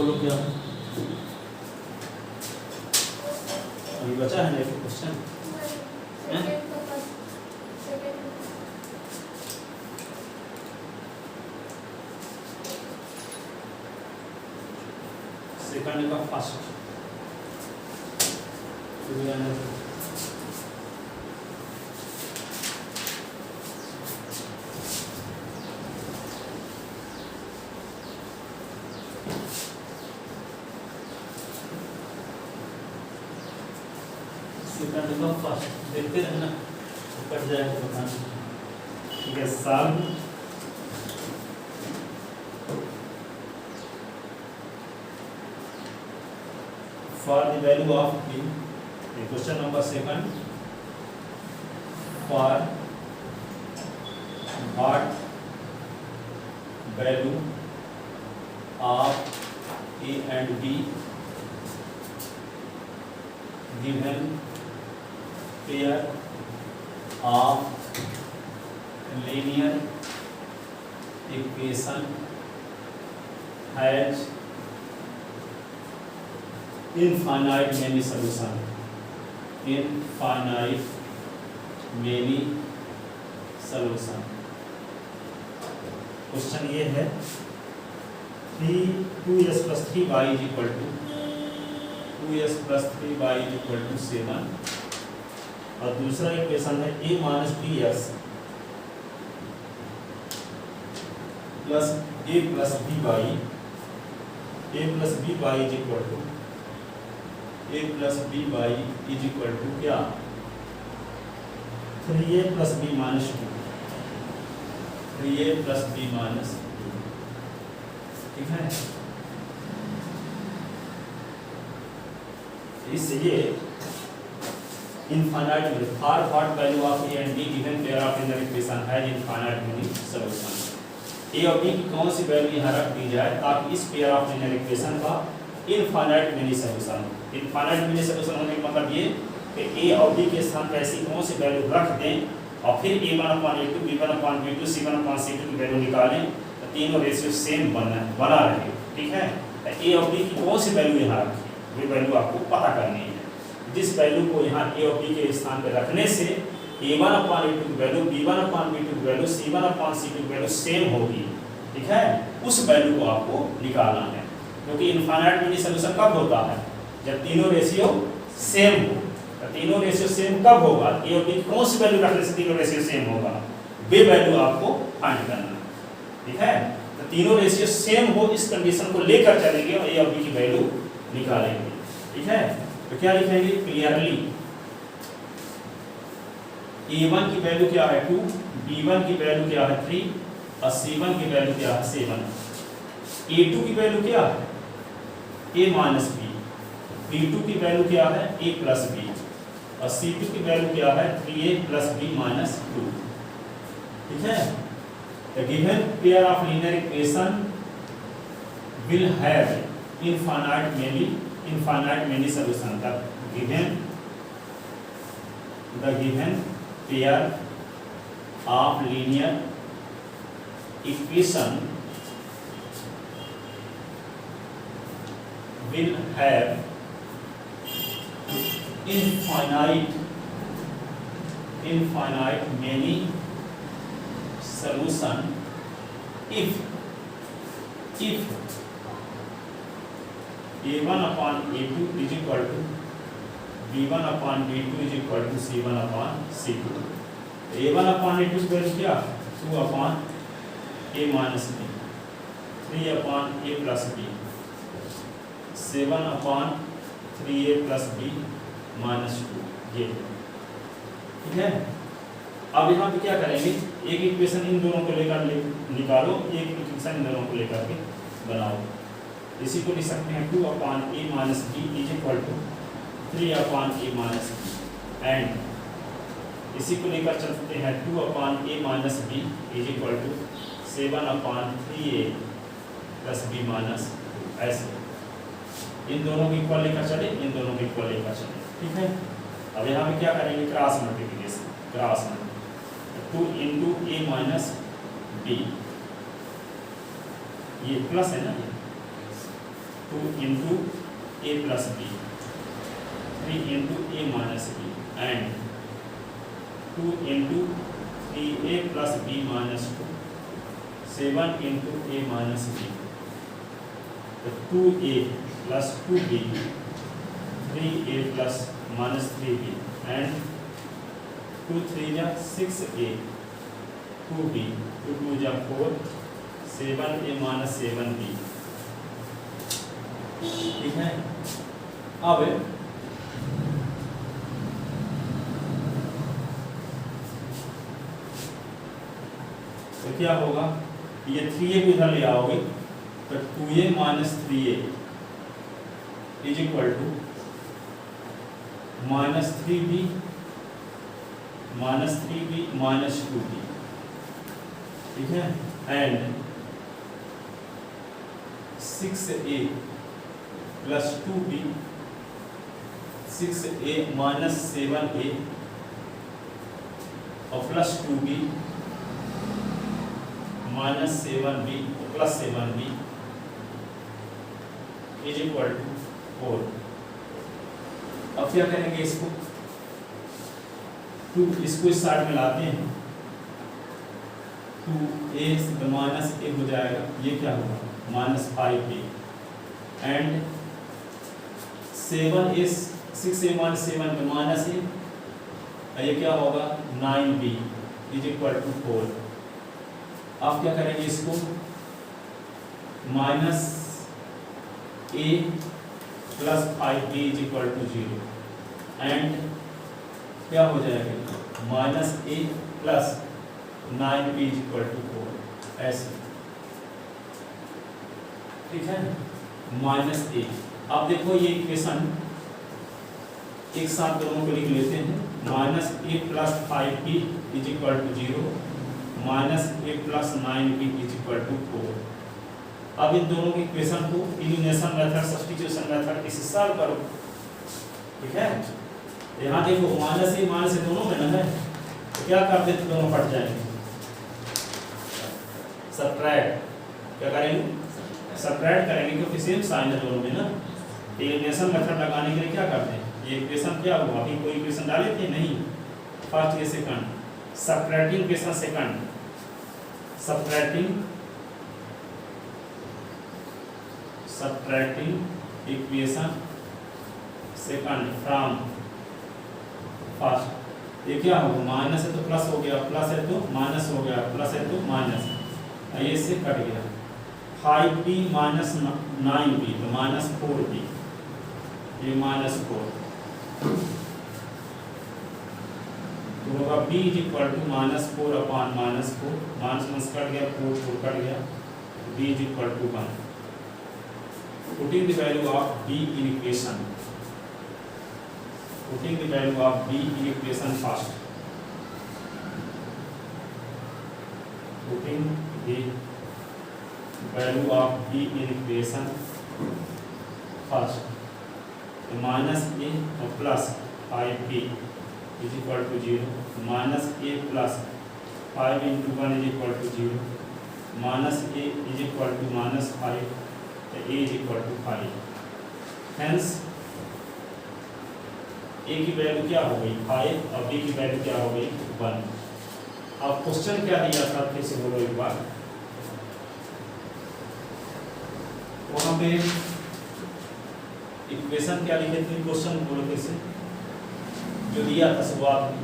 बोलो क्या अभी बचा है देखो क्वेश्चन सेकंड का फर्स्ट सेकंड का फर्स्ट देखते रहना कट जाएगा बताना ठीक है साल for the value of the question number second for what value of A and B given pair of linear equation has infinite many solution infinite many solution question ये है 2s plus 3y is equal to 2s plus 3y is equal to 7 और दूसरा equation है a minus bs plus a plus by is equal to a plus b by is equal to क्या 3a plus b minus 2 3a plus b minus 2 ठीक है इसलिए infinite many for what value of a and b given pair of linear equation has infinite many solution a और b की कौन सी value यहाँ रख दी जाए ताकि इस पेयर ऑफ लिनियर इक्वेशन का infinite many solution infinite many solution होने का मतलब ये कि a और b के स्थान पर ऐसी कौन सी वैल्यू रख दें और फिर a1/a2 b1/b2 c1/c2 की वैल्यू निकालें तो तीनों रेशियो सेम बना रहे ठीक है a और b की कौन सी वैल्यू यहाँ रखी वो वैल्यू आपको पता करनी है जिस वैल्यू को यहाँ a और b के स्थान पर रखने से a1/a2 की वैल्यू b1/b2 की वैल्यू c1/c2 की वैल्यू सेम होगी ठीक है उस वैल्यू को आपको निकालना है क्योंकि इनफाइनाइट मेनी सॉल्यूशन कब होता है जब तीनों रेशियो सेम हो तो तीनों रेशियो सेम कब होगा ए और बी कौन सी वैल्यू रखने से तीनों रेशियो सेम होगा वे वैल्यू आपको फाइंड करना है ठीक है तो तीनों रेशियो सेम हो इस कंडीशन को लेकर चलेंगे और ए और बी की वैल्यू निकालेंगे ठीक है तो क्या लिखेंगे क्लियरली a1 की वैल्यू क्या है 2 b1 की वैल्यू क्या है 3 और c1 की वैल्यू क्या है 7 a2 की वैल्यू क्या है a माइनस b b2 की वैल्यू क्या है a प्लस b और c2 की वैल्यू क्या है 3a प्लस b माइनस 2 ठीक है the given pair of linear equation will have infinite many solution the given pair of linear equation will have infinite many solution if a1/a2 is equal to b1/b2 is equal to c1/c2 a1/a2 की value क्या 2/a minus b 3/a plus b 7/3a plus b minus 2 ये ठीक है अब यहाँ पे क्या करेंगे एक इक्वेशन इन दोनों को लेकर निकालो एक इक्वेशन इन दोनों को लेकर के बनाओ इसी को लिख सकते हैं 2/a minus b is equal to 3/a minus b and इसी को लेकर चलते हैं 2/a minus b is equal to 7/3a plus b minus 2 ऐसे इन दोनों को इक्वल लेकर चले इन दोनों को इक्वल लेकर चले ठीक है अब यहाँ पे क्या करेंगे cross multiplication cross multiplication 2 into a minus b ये प्लस है ना 2 into a plus b, 3 into a minus b, and 2 into 3a plus b minus 2, 7 into a minus b. तो 2a plus 2b, 3a plus minus 3b, and 2 3 जा 6a, 2b, 2 2 जा 4, 7a minus 7b। ठीक है। अब तो क्या होगा, ये 3a को इधर ले आओगे तो 2a minus 3a is equal to minus 3b minus 2b। ठीक है। And 6a plus 2b, 6a minus 7a और plus 2b minus 7b plus 7b is equal to 4। अब क्या करेंगे इसको, 2 इसको इस साइड में लाते हैं, 2a माइनस a हो जाएगा, ये क्या होगा minus 5a, and 7a 6a minus 7 में माइनस a, ये क्या होगा 9b इज इक्वल टू 4। आप क्या करेंगे इसको, minus a plus 5b is equal to 0, and क्या हो जाएगा minus a plus 9b is equal to 4, ऐसे। ठीक है, माइनस a। अब देखो ये इक्वेशन एक साथ दोनों को लिख लेते हैं, minus a plus 5b is equal to 0, minus a plus 9b is equal to 4। अब इन दोनों की इक्वेशन को एलिमिनेशन मेथड, सब्स्टिट्यूशन मेथड इससे सॉल्व करो। ठीक है, यहाँ देखो माइनस a दोनों में ना है, तो क्या कर देते दोनों कट जाएंगे, सब्ट्रैक्ट क्या करेंगे, सब्ट्रैक्ट करेंगे क्योंकि सेम साइन है दोनों में ना। एलिमिनेशन मेथड लगाने के लिए क्या करते हैं, ये इक्वेशन क्या हुआ, अभी कोई इक्वेशन डाले थे नहीं, फर्स्ट ये second, subtracting equation second, subtracting equation second from first. ये क्या होगा, माइनस है तो प्लस हो गया, प्लस है तो माइनस हो गया, प्लस है तो माइनस, ये से कट गया, 5b माइनस 9b तो माइनस 4b, ये माइनस 4 तो होगा b is equal to minus 4 upon minus 4, minus cut गया, 4 कट गया, b is equal to 1। Putting the value of b in equation, putting the value of b in equation first, putting the value of b in equation first, तो minus a और plus 5b is equal to 0, minus a plus 5 into 1 is equal to 0, minus a is equal to minus 5, तो a is equal to 5। Hence a की value क्या हो गई 5 और b की value क्या हो गई 1। अब क्वेश्चन क्या दिया था, फिर से बोलो एक बार, वहां पे इक्वेशन क्या लिखे थे, क्वेश्चन बोलो फिर से जो दिया था शुरुआत में,